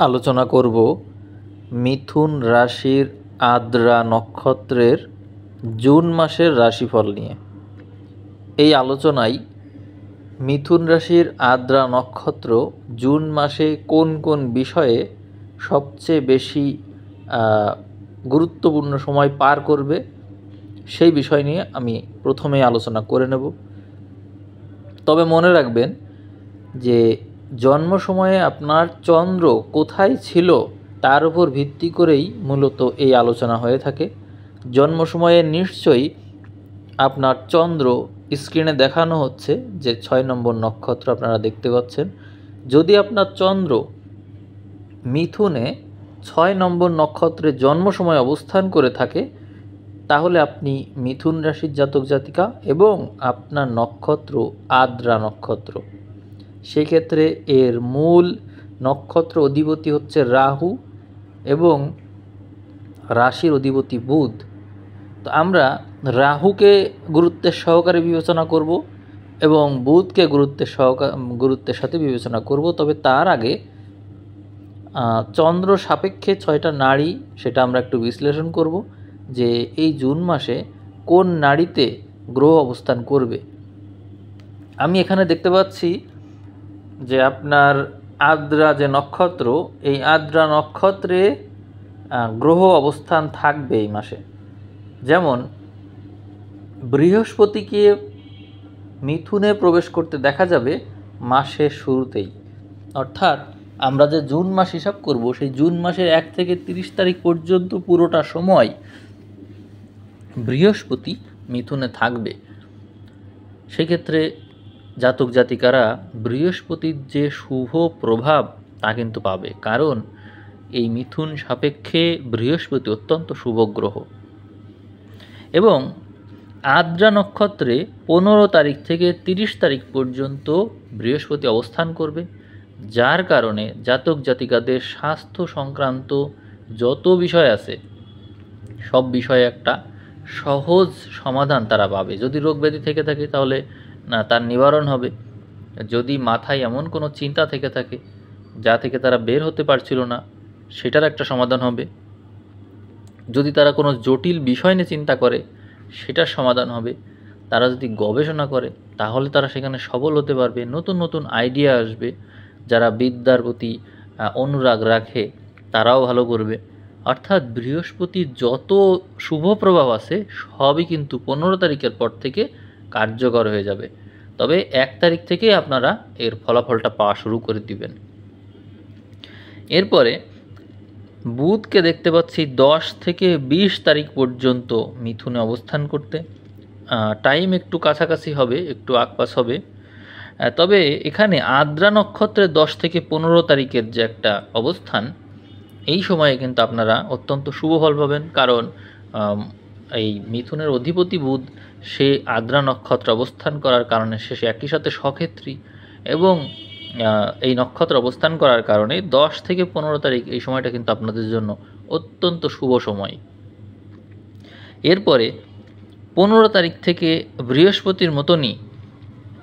আলোচনা করব মিথুন রাশির আদ্রা নক্ষত্রের জুন মাসের রাশিফল নিয়ে। এই আলোচনায় মিথুন রাশির আদ্রা নক্ষত্র জুন মাসে কোন কোন বিষয়ে সবচেয়ে বেশি গুরুত্বপূর্ণ সময় পার করবে সেই বিষয় নিয়ে আমি প্রথমেই আলোচনা করে নেব। তবে মনে রাখবেন যে জন্ম সময়ে আপনার চন্দ্র কোথায় ছিল তার উপর ভিত্তি করেই মূলত এই আলোচনা হয়ে থাকে। জন্ম সময়ে নিশ্চয়ই আপনার চন্দ্র স্ক্রিনে দেখানো হচ্ছে যে 6 নম্বর নক্ষত্র আপনারা দেখতে পাচ্ছেন। যদি আপনার চন্দ্র মিথুনে 6 নম্বর নক্ষত্রে জন্ম সময় অবস্থান করে থাকে তাহলে আপনি মিথুন রাশির জাতক জাতিকা এবং আপনার নক্ষত্র আদ্রা নক্ষত্র। সেক্ষেত্রে এর মূল নক্ষত্র অধিপতি হচ্ছে রাহু এবং রাশির অধিপতি বুধ। তো আমরা রাহুকে গুরুত্বের সহকারে বিবেচনা করব এবং বুধকে গুরুত্বের সাথে বিবেচনা করব। তবে তার আগে চন্দ্র সাপেক্ষে 6টা নাড়ি সেটা আমরা একটু বিশ্লেষণ করব যে এই জুন মাসে কোন নাড়িতে গ্রহ অবস্থান করবে। আমি এখানে দেখতে পাচ্ছি যে আপনার আদ্রা যে নক্ষত্র, এই আদ্রা নক্ষত্রে গ্রহ অবস্থান থাকবে এই মাসে। যেমন বৃহস্পতিকে মিথুনে প্রবেশ করতে দেখা যাবে মাসের শুরুতেই, অর্থাৎ আমরা যে জুন মাস হিসাব করব সেই জুন মাসের 1 থেকে 30 তারিখ পর্যন্ত পুরোটা সময় বৃহস্পতি মিথুনে থাকবে। সেক্ষেত্রে জাতক জাতিকারা বৃহস্পতির যে শুভ প্রভাব তা কিন্তু পাবে, কারণ এই মিথুন সাপেক্ষে বৃহস্পতি অত্যন্ত শুভ গ্রহ। এবং আদ্রা নক্ষত্রে 15 তারিখ থেকে 30 তারিখ পর্যন্ত বৃহস্পতি অবস্থান করবে, যার কারণে জাতক জাতিকাদের স্বাস্থ্য সংক্রান্ত যত বিষয় আছে সব বিষয়ে একটা সহজ সমাধান তারা পাবে। যদি রোগ ব্যাধি থেকে থাকে তাহলে তার নিবারণ হবে। যদি মাথায় এমন কোনো চিন্তা থেকে থাকে যা থেকে তারা বের হতে পারছিল না সেটার একটা সমাধান হবে। যদি তারা কোনো জটিল বিষয় নিয়ে চিন্তা করে সেটার সমাধান হবে। তারা যদি গবেষণা করে তাহলে তারা সেখানে সফল হতে পারবে, নতুন নতুন আইডিয়া আসবে। যারা বিদ্যার প্রতি অনুরাগ রাখে তারাও ভালো করবে। অর্থাৎ বৃহস্পতির যত শুভ প্রভাব আছে সবই কিন্তু 15 তারিখের পর থেকে কার্যকর হয়ে যাবে। তবে 1 তারিখ থেকে আপনারা এর ফলাফলটা পাওয়া শুরু করে দিবেন। এরপরে বুধকে দেখতে পাচ্ছি 10 থেকে 20 তারিখ পর্যন্ত মিথুনে অবস্থান করতে। টাইম একটু কাছাকাছি হবে, একটু আকপাস হবে। তবে এখানে আদ্রা নক্ষত্রের 10 থেকে 15 তারিখের যে একটা অবস্থান, এই সময়ে কিন্তু আপনারা অত্যন্ত শুভ ফল পাবেন, কারণ এই মিথুনের অধিপতি বুধ সে আদ্রা নক্ষত্র অবস্থান করার কারণে সে একই সাথে সক্ষেত্রী এবং এই নক্ষত্র অবস্থান করার কারণে 10 থেকে 15 তারিখ এই সময়টা কিন্তু আপনাদের জন্য অত্যন্ত শুভ সময়। এরপরে 15 তারিখ থেকে বৃহস্পতির মতনই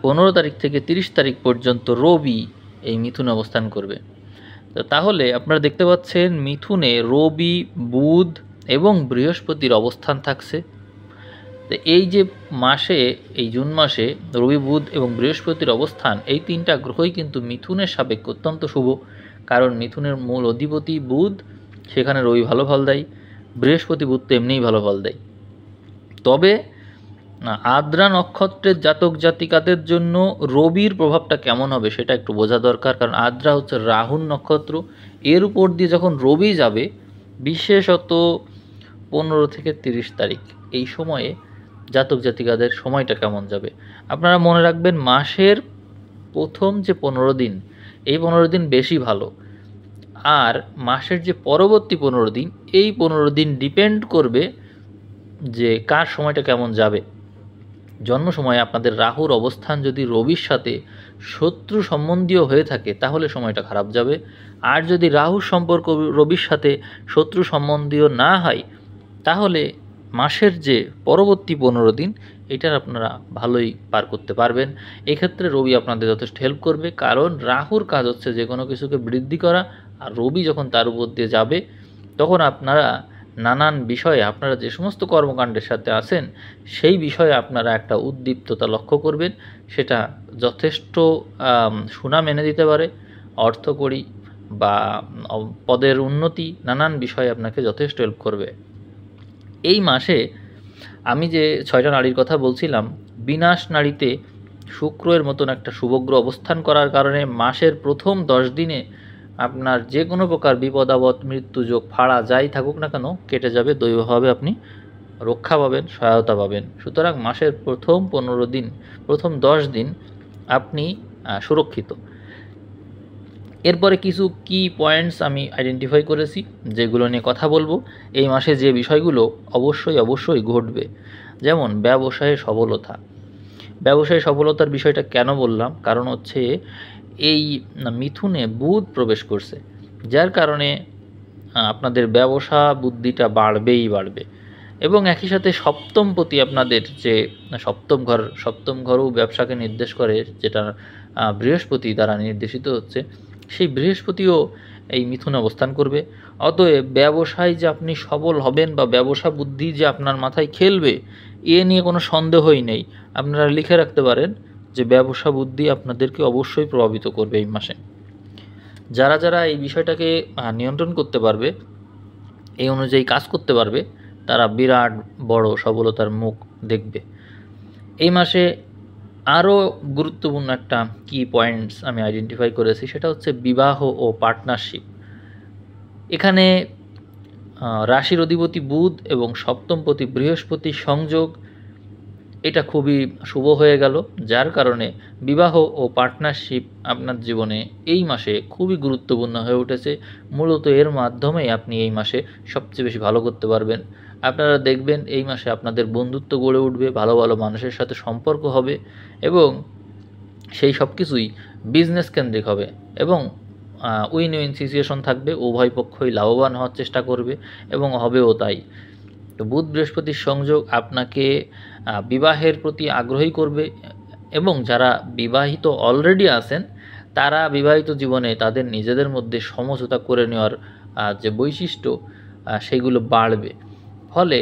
15 তারিখ থেকে 30 তারিখ পর্যন্ত রবি এই মিথুনে অবস্থান করবে। তো তাহলে আপনারা দেখতে পাচ্ছেন মিথুনে রবি, বুধ এবং বৃহস্পতির অবস্থান থাকছে। তো এই যে মাসে, এই জুন মাসে রবি, বুধ এবং বৃহস্পতির অবস্থান, এই 3টা গ্রহই কিন্তু মিথুনের সাপেক্ষে অত্যন্ত শুভ। কারণ মিথুনের মূল অধিপতি বুধ, সেখানে রবি ভালো ফল দেয়, বৃহস্পতি বুধ তো এমনিই ভালো ফল দেয়। তবে আদ্রা নক্ষত্রের জাতক জাতিকাদের জন্য রবির প্রভাবটা কেমন হবে সেটা একটু বোঝা দরকার, কারণ আদ্রা হচ্ছে রাহুর নক্ষত্র। এর উপর দিয়ে যখন রবি যাবে, বিশেষত 15 থেকে 30 তারিখ এই সময়ে জাতক জাতিকাদের সময়টা কেমন যাবে আপনারা মনে রাখবেন। মাসের প্রথম যে 15 দিন, এই 15 দিন বেশি ভালো, আর মাসের যে পরবর্তী 15 দিন, এই 15 দিন ডিপেন্ড করবে যে কার সময়টা কেমন যাবে। জন্ম সময়ে আপনাদের রাহুর অবস্থান যদি রবির সাথে শত্রু সম্বন্ধীয় হয়ে থাকে তাহলে সময়টা খারাপ যাবে, আর যদি রাহুর সম্পর্ক রবির সাথে শত্রু সম্বন্ধীয় না হয় তাহলে মাসের যে পরবর্তী 15 দিন, এটার আপনারা ভালোই পার করতে পারবেন। এক্ষেত্রে রবি আপনাদের যথেষ্ট হেল্প করবে, কারণ রাহুর কাজ হচ্ছে যে কোনো কিছুকে বৃদ্ধি করা, আর রবি যখন তার উপর দিয়ে যাবে তখন আপনারা নানান বিষয়ে আপনারা যে সমস্ত কর্মকাণ্ডের সাথে আছেন সেই বিষয়ে আপনারা একটা উদ্দীপ্ততা লক্ষ্য করবেন। সেটা যথেষ্ট সুনাম এনে দিতে পারে, অর্থকড়ি বা পদের উন্নতি, নানান বিষয়ে আপনাকে যথেষ্ট হেল্প করবে। এই মাসে আমি যে 6টা নারীর কথা বলছিলাম, বিনাশ নারীতে শুক্রের মতন একটা শুভগ্রহ অবস্থান করার কারণে মাসের প্রথম 10 দিনে আপনার যে কোনো প্রকার বিপদ আপদ, মৃত্যুযোগ, ফাড়া যাই থাকুক না কেন কেটে যাবে। দৈবভাবে আপনি রক্ষা পাবেন, সহায়তা পাবেন। সুতরাং মাসের প্রথম 15 দিন, প্রথম 10 দিন আপনি সুরক্ষিত। এরপরে কিছু কি পয়েন্টস আমি আইডেন্টিফাই করেছি যেগুলো নিয়ে কথা বলবো। এই মাসে যে বিষয়গুলো অবশ্যই ঘটবে, যেমন ব্যবসায়ে সফলতা। ব্যবসায়ে সফলতার বিষয়টা কেন বললাম, কারণ হচ্ছে এই মিথুনে বুধ প্রবেশ করছে, যার কারণে আপনাদের ব্যবসা বুদ্ধিটা বাড়বে এবং একই সাথে সপ্তমপতি আপনাদের যে সপ্তম ঘরও ব্যবসাকে নির্দেশ করে, যেটা বৃহস্পতি দ্বারা নির্দেশিত হচ্ছে, সেই বৃহস্পতিও এই মিথুনে অবস্থান করবে। অতএব ব্যবসায় যে আপনি সফল হবেন বা ব্যবসা বুদ্ধি যে আপনার মাথায় খেলবে, এ নিয়ে কোনো সন্দেহই নেই। আপনারা লিখে রাখতে পারেন যে ব্যবসা বুদ্ধি আপনাদেরকে অবশ্যই প্রভাবিত করবে এই মাসে। যারা এই বিষয়টাকে নিয়ন্ত্রণ করতে পারবে, এই অনুযায়ী কাজ করতে পারবে, তারা বিরাট বড় সফলতার মুখ দেখবে। এই মাসে আরও গুরুত্বপূর্ণ একটা কি পয়েন্টস আমি আইডেন্টিফাই করেছি, সেটা হচ্ছে বিবাহ ও পার্টনারশিপ। এখানে রাশির অধিপতি বুধ এবং সপ্তমপতি বৃহস্পতির সংযোগ, এটা খুবই শুভ হয়ে গেল, যার কারণে বিবাহ ও পার্টনারশিপ আপনার জীবনে এই মাসে খুবই গুরুত্বপূর্ণ হয়ে উঠেছে। মূলত এর মাধ্যমেই আপনি এই মাসে সবচেয়ে বেশি ভালো করতে পারবেন। আপনারা দেখবেন এই মাসে আপনাদের বন্ধুত্ব গড়ে উঠবে, ভালো মানুষের সাথে সম্পর্ক হবে এবং সেই সব কিছুই বিজনেস কেন্দ্রিক হবে এবং উইন উইন সিচুয়েশন থাকবে। উভয় পক্ষই লাভবান হওয়ার চেষ্টা করবে এবং হবেও তাই। তো বুধ বৃহস্পতির সংযোগ আপনাকে বিবাহের প্রতি আগ্রহী করবে এবং যারা বিবাহিত অলরেডি আছেন তারা বিবাহিত জীবনে তাদের নিজেদের মধ্যে সমঝোতা করে নেওয়ার যে বৈশিষ্ট্য সেগুলো বাড়বে। ফলে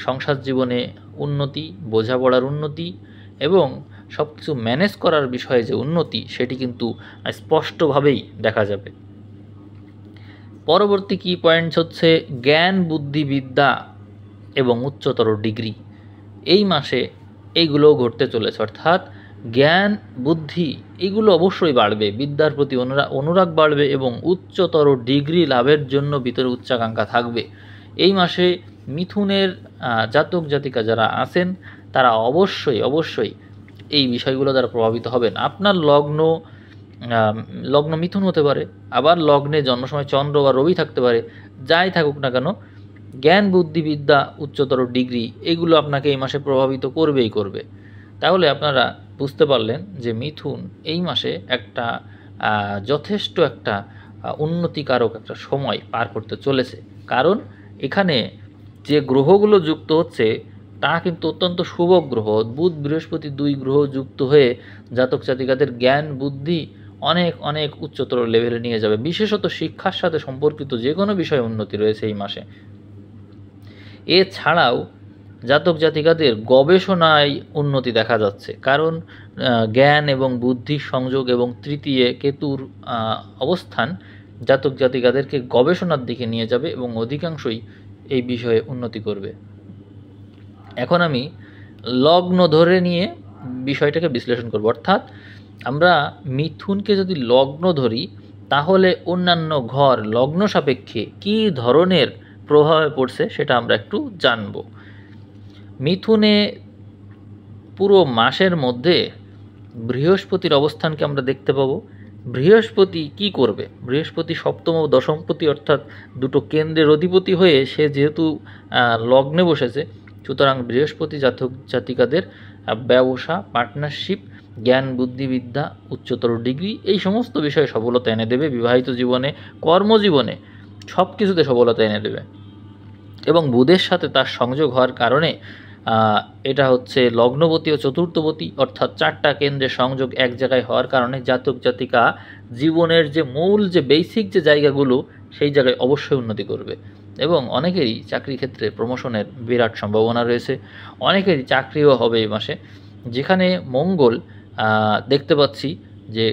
সংসার জীবনে উন্নতি, বোঝাপড়ার উন্নতি এবং সব কিছু ম্যানেজ করার বিষয়ে যে উন্নতি, সেটি কিন্তু স্পষ্টভাবেই দেখা যাবে। পরবর্তী কি পয়েন্টস হচ্ছে জ্ঞান, বুদ্ধি, বিদ্যা এবং উচ্চতর ডিগ্রি। এই মাসে এইগুলোও ঘটতে চলেছে, অর্থাৎ জ্ঞান, বুদ্ধি এগুলো অবশ্যই বাড়বে, বিদ্যার প্রতি অনুরাগ বাড়বে এবং উচ্চতর ডিগ্রি লাভের জন্য ভিতরে উচ্চাকাঙ্ক্ষা থাকবে। এই মাসে মিথুনের জাতক জাতিকা যারা আছেন তারা অবশ্যই এই বিষয়গুলো দ্বারা প্রভাবিত হবেন। আপনার লগ্ন মিথুন হতে পারে, আবার লগ্নে জন্মসময় চন্দ্র বা রবি থাকতে পারে, যাই থাকুক না কেন জ্ঞান, বুদ্ধি, বিদ্যা, উচ্চতর ডিগ্রি এগুলো আপনাকে এই মাসে প্রভাবিত করবে। তাহলে আপনারা বুঝতে পারলেন যে মিথুন এই মাসে একটা যথেষ্ট একটা উন্নতিকারক একটা সময় পার করতে চলেছে, কারণ এখানে যে গ্রহগুলো যুক্ত হচ্ছে তা কিন্তু অত্যন্ত শুভ গ্রহ। বুধ বৃহস্পতি 2 গ্রহ যুক্ত হয়ে জাতক জাতিকাদের জ্ঞান, বুদ্ধি অনেক উচ্চতর লেভেলে নিয়ে যাবে। বিশেষত শিক্ষার সাথে সম্পর্কিত যে কোনো বিষয়ে উন্নতি রয়েছে এই মাসে। এছাড়াও জাতক জাতিকাদের গবেষণায় উন্নতি দেখা যাচ্ছে, কারণ জ্ঞান এবং বুদ্ধির সংযোগ এবং তৃতীয় কেতুর অবস্থান জাতক জাতিকাদেরকে গবেষণার দিকে নিয়ে যাবে এবং অধিকাংশই এই বিষয়ে উন্নতি করবে। এখন আমি লগ্ন ধরে নিয়ে বিষয়টাকে বিশ্লেষণ করব, অর্থাৎ আমরা মিথুনকে যদি লগ্ন ধরি তাহলে অন্যান্য ঘর লগ্ন সাপেক্ষে কী ধরনের প্রভাবে পড়ছে সেটা আমরা একটু জানব। মিথুনে পুরো মাসের মধ্যে বৃহস্পতির অবস্থানকে আমরা দেখতে পাবো। বৃহস্পতি কি করবে? বৃহস্পতি সপ্তম ও দশমপতি অর্থাৎ দুটো কেন্দ্রের অধিপতি হয়ে সে যেহেতু লগ্নে বসেছে, সুতরাং বৃহস্পতি জাতক জাতিকাদের ব্যবসা, পার্টনারশিপ, জ্ঞান, বুদ্ধিবিদ্যা, উচ্চতর ডিগ্রি এই সমস্ত বিষয়ে সফলতা এনে দেবে। বিবাহিত জীবনে, কর্মজীবনে সব কিছুতে সফলতা এনে দেবে এবং বুধের সাথে তার সংযোগ হওয়ার কারণে এটা হচ্ছে লগ্নপতি ও চতুর্থপতি, অর্থাৎ 4টা কেন্দ্রের সংযোগ এক জায়গায় হওয়ার কারণে জাতক জাতিকা জীবনের যে মূল যে বেসিক যে জায়গাগুলো সেই জায়গায় অবশ্যই উন্নতি করবে। এবং অনেকেরই চাকরি ক্ষেত্রে প্রমোশনের বিরাট সম্ভাবনা রয়েছে, অনেকেরই চাকরিও হবে এই মাসে। যেখানে মঙ্গল দেখতে পাচ্ছি যে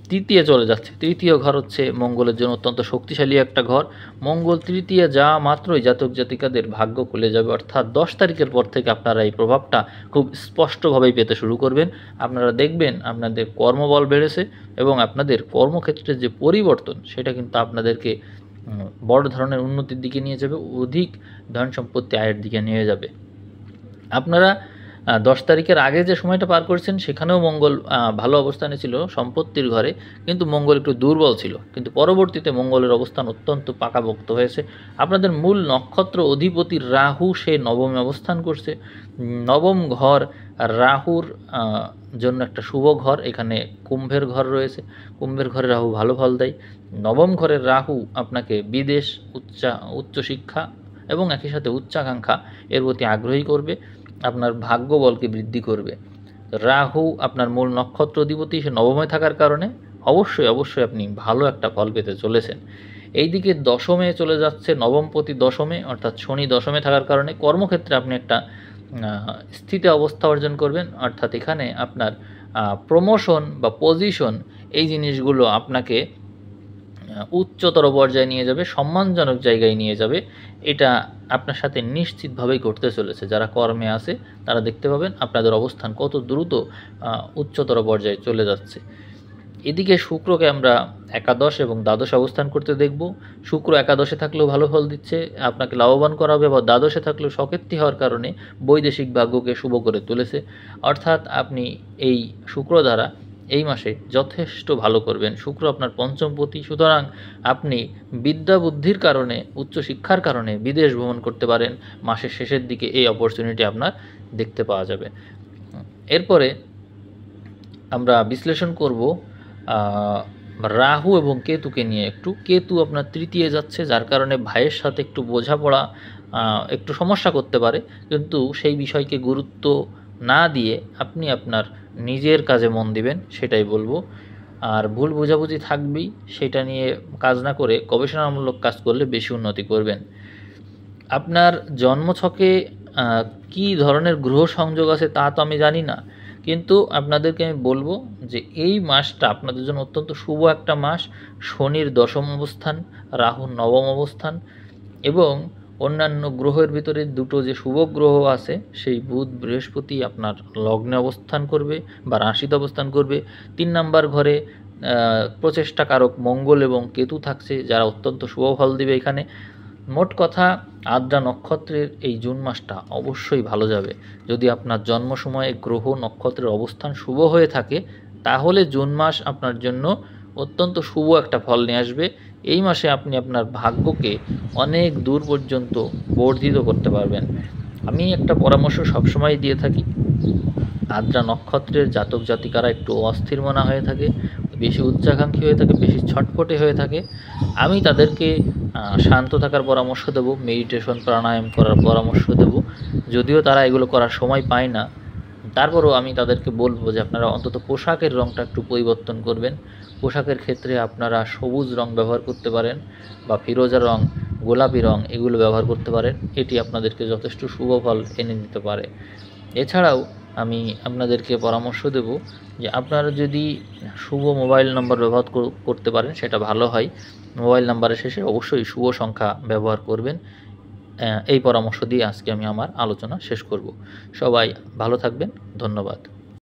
তৃতীয় চলে যাচ্ছে। তৃতীয় ঘর হচ্ছে মঙ্গলের জন্য অত্যন্ত শক্তিশালী একটা ঘর। মঙ্গল তৃতীয় যা মাত্রই জাতক জাতিকাদের ভাগ্য খুলে যাবে, অর্থাৎ 10 তারিখের পর থেকে আপনারা এই প্রভাবটা খুব স্পষ্টভাবেই পেতে শুরু করবেন। আপনারা দেখবেন আপনাদের কর্মবল বেড়েছে এবং আপনাদের কর্মক্ষেত্রের যে পরিবর্তন সেটা কিন্তু আপনাদেরকে বড় ধরনের উন্নতির দিকে নিয়ে যাবে, অধিক ধন সম্পত্তি আয়ের দিকে নিয়ে যাবে। আপনারা 10 তারিখের আগে যে সময়টা পার করছেন সেখানেও মঙ্গল ভালো অবস্থানে ছিল সম্পত্তির ঘরে, কিন্তু মঙ্গল একটু দুর্বল ছিল, কিন্তু পরবর্তীতে মঙ্গলের অবস্থান অত্যন্ত পাকাপোক্ত হয়েছে। আপনাদের মূল নক্ষত্র অধিপতি রাহু সে নবমে অবস্থান করছে। নবম ঘর রাহুর জন্য একটা শুভ ঘর, এখানে কুম্ভের ঘর রয়েছে। কুম্ভের ঘরে রাহু ভালো ফল দেয়। নবম ঘরের রাহু আপনাকে বিদেশ, উচ্চশিক্ষা এবং একই সাথে উচ্চাকাঙ্ক্ষা এর প্রতি আগ্রহী করবে, আপনার ভাগ্য বলকে বৃদ্ধি করবে। রাহু আপনার মূল নক্ষত্র অধিপতি, সে নবমে থাকার কারণে অবশ্যই আপনি ভালো একটা ফল পেতে চলেছেন। এইদিকে দশমে চলে যাচ্ছে নবমপতি দশমে, অর্থাৎ শনি দশমে থাকার কারণে কর্মক্ষেত্রে আপনি একটা স্থিতি অবস্থা অর্জন করবেন, অর্থাৎ এখানে আপনার প্রমোশন বা পজিশন এই জিনিসগুলো আপনাকে উচ্চতর পর্যায়ে নিয়ে যাবে, সম্মানজনক জায়গায় নিয়ে যাবে। এটা আপনার সাথে নিশ্চিতভাবেই ঘটতে চলেছে। যারা কর্মে আছে তারা দেখতে পাবেন আপনাদের অবস্থান কত দ্রুত উচ্চতর পর্যায়ে চলে যাচ্ছে। এদিকে শুক্রকে আমরা একাদশ এবং দ্বাদশে অবস্থান করতে দেখব। শুক্র একাদশে থাকলেও ভালো ফল দিচ্ছে, আপনাকে লাভবান করাবে, বা দ্বাদশে থাকলেও সকেত্রী হওয়ার কারণে বৈদেশিক ভাগ্যকে শুভ করে তুলেছে। অর্থাৎ আপনি এই শুক্র দ্বারা এই মাসে যথেষ্ট ভালো করবেন। শুক্র আপনার পঞ্চমপতি, সুতরাং আপনি বিদ্যা বুদ্ধির কারণে, উচ্চশিক্ষার কারণে বিদেশ ভ্রমণ করতে পারেন। মাসের শেষের দিকে এই অপরচুনিটি আপনার দেখতে পাওয়া যাবে। এরপরে আমরা বিশ্লেষণ করব রাহু এবং কেতুকে নিয়ে। কেতু আপনার তৃতীয় যাচ্ছে, যার কারণে ভাইয়ের সাথে একটু বোঝাপড়া একটু সমস্যা করতে পারে, কিন্তু সেই বিষয়কে গুরুত্ব না দিয়ে আপনি আপনার নিজের কাজে মন দিবেন, সেটাই বলবো। আর ভুল বোঝাবুঝি থাকবেই, সেটা নিয়ে কাজ না করে গবেষণামূলক কাজ করলে বেশি উন্নতি করবেন। আপনার জন্মছকে কী ধরনের গ্রহ সংযোগ আছে তা তো আমি জানি না, কিন্তু আপনাদেরকে আমি বলবো যে এই মাসটা আপনাদের জন্য অত্যন্ত শুভ একটা মাস। শনির দশম অবস্থান, রাহুর নবম অবস্থান এবং অন্যান্য গ্রহের ভিতরে দুটো যে শুভ গ্রহ আছে সেই বুধ বৃহস্পতি আপনার লগ্নে অবস্থান করবে বা রাশিতে অবস্থান করবে। 3 নাম্বার ঘরে প্রচেষ্টাকারক মঙ্গল এবং কেতু থাকছে, যারা অত্যন্ত শুভ ফল দিবে এখানে। মোট কথা আদ্রা নক্ষত্রের এই জুন মাসটা অবশ্যই ভালো যাবে। যদি আপনার জন্ম সময়ে গ্রহ নক্ষত্রের অবস্থান শুভ হয়ে থাকে তাহলে জুন মাস আপনার জন্য অত্যন্ত শুভ একটা ফল নিয়ে আসবে। এই মাসে আপনি আপনার ভাগ্যকে অনেক দূর পর্যন্ত বর্ধিত করতে পারবেন। আমি একটা পরামর্শ সবসময় দিয়ে থাকি, আদ্রা নক্ষত্রের জাতক জাতিকারা একটু অস্থির মনা হয়ে থাকে, বেশি উচ্চাকাঙ্ক্ষী হয়ে থাকে, বেশি ছটফটে হয়ে থাকে। আমি তাদেরকে শান্ত থাকার পরামর্শ দেব, মেডিটেশন প্রাণায়াম করার পরামর্শ দেব। যদিও তারা এগুলো করার সময় পায় না, তারপরও আমি তাদেরকে বলবো যে আপনারা অন্তত পোশাকের রঙটা একটু পরিবর্তন করবেন। পোশাকের ক্ষেত্রে আপনারা সবুজ রং ব্যবহার করতে পারেন বা ফিরোজা রং, গোলাপি রং এগুলো ব্যবহার করতে পারেন। এটি আপনাদেরকে যথেষ্ট শুভ ফল এনে দিতে পারে। এছাড়াও আমি আপনাদেরকে পরামর্শ দেব যে আপনারা যদি শুভ মোবাইল নাম্বার ব্যবহার করতে পারেন সেটা ভালো হয়। মোবাইল নাম্বারের শেষে অবশ্যই শুভ সংখ্যা ব্যবহার করবেন। এই পরামর্শ দিয়ে আজকে আমি আমার আলোচনা শেষ করব। সবাই ভালো থাকবেন, ধন্যবাদ।